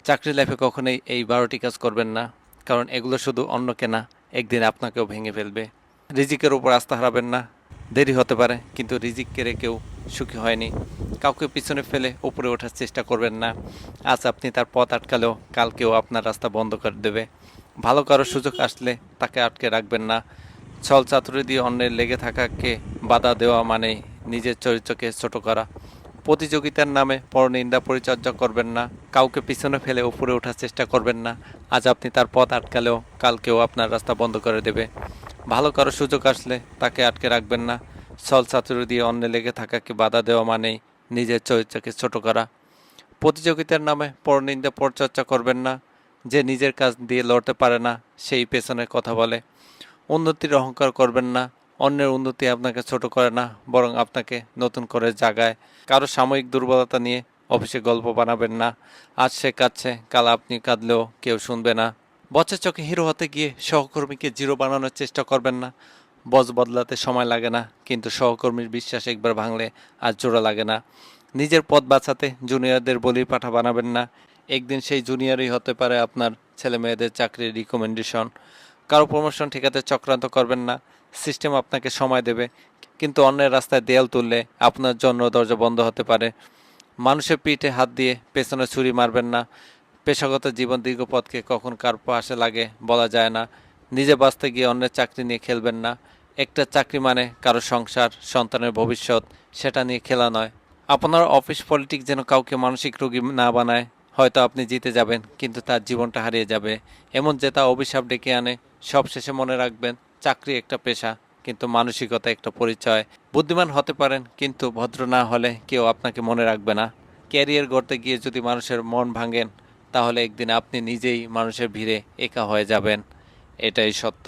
চাকরি লাইফে কখনোই এই 12টি কাজ করবেন না, কারণ এগুলো শুধু অন্যকে না, একদিন আপনাকেও ভেঙে ফেলবে। রিজিকের উপর আস্থা হারাবেন না। দেরি হতে পারে, কিন্তু রিজিক কেড়ে কেউ সুখী হয়নি। কাউকে পিছনে ফেলে উপরে ওঠার চেষ্টা করবেন না। আজ আপনি তার পথ আটকালেও কাল কেউ আপনার রাস্তা বন্ধ করে দেবে। ভালো কারো সুযোগ আসলে তাকে আটকে রাখবেন না। ছল চাতুরি দিয়ে অন্যের লেগে থাকাকে বাধা দেওয়া মানেই নিজের চরিত্রকে ছোট করা। প্রতিযোগিতার নামে পরনিন্দা পরিচর্যা করবেন না। কাউকে পিছনে ফেলে উপরে ওঠার চেষ্টা করবেন না। আজ আপনি তার পথ আটকালেও কাল কেউ আপনার রাস্তা বন্ধ করে দেবে। ভালো কারো সুযোগ আসলে তাকে আটকে রাখবেন না। ছল চাতুরি দিয়ে অন্যে লেগে থাকাকে বাধা দেওয়া মানেই নিজের চরিত্রকে ছোট করা। প্রতিযোগিতার নামে পরনিন্দা পরচর্চা করবেন না। যে নিজের কাজ দিয়ে লড়তে পারে না সেই পেছনে কথা বলে। উন্নতির অহংকার করবেন না। অন্যের উন্নতি আপনাকে ছোট করে না, বরং আপনাকে নতুন করে জাগায়। কারো সাময়িক দুর্বলতা নিয়ে অফিসে গল্প বানাবেন না। আজ সে কাঁদছে, কাল আপনি কাঁদলেও কেউ শুনবে না। বসের চোখে হিরো হতে গিয়ে সহকর্মীকে জিরো বানানোর চেষ্টা করবেন না। বস বদলাতে সময় লাগে না, কিন্তু সহকর্মীর বিশ্বাস একবার ভাঙলে আর জোড়া লাগে না। নিজের পথ বাঁচাতে জুনিয়রদের বলির পাঠা বানাবেন না। একদিন সেই জুনিয়রই হতে পারে আপনার ছেলে মেয়েদের চাকরির রিকমেন্ডেশন। কারো প্রমোশন ঠেকাতে চক্রান্ত করবেন না। সিস্টেম আপনাকে সময় দেবে, কিন্তু অন্যের রাস্তায় দেয়াল তুললে আপনার জন্য দরজা বন্ধ হতে পারে। মানুষের পিঠে হাত দিয়ে পেছনে ছুরি মারবেন না। পেশাগত জীবন দীর্ঘ পথকে কখন কার পাশে লাগে বলা যায় না। নিজে বাঁচতে গিয়ে অন্যের চাকরি নিয়ে খেলবেন না। একটা চাকরি মানে কারো সংসার, সন্তানের ভবিষ্যৎ, সেটা নিয়ে খেলা নয়। আপনার অফিস পলিটিক্স যেন কাউকে মানসিক রোগী না বানায়। হয়তো আপনি জিতে যাবেন, কিন্তু তার জীবনটা হারিয়ে যাবে। এমন জেতা অভিশাপ ডেকে আনে। সবশেষে মনে রাখবেন, চাকরি একটা পেশা, কিন্তু মানসিকতা একটা পরিচয়। বুদ্ধিমান হতে পারেন, কিন্তু ভদ্র না হলে কেউ আপনাকে মনে রাখবে না। ক্যারিয়ার গড়তে গিয়ে যদি মানুষের মন ভাঙেন, তাহলে একদিন আপনি নিজেই মানুষের ভিড়ে একা হয়ে যাবেন। এটাই সত্য।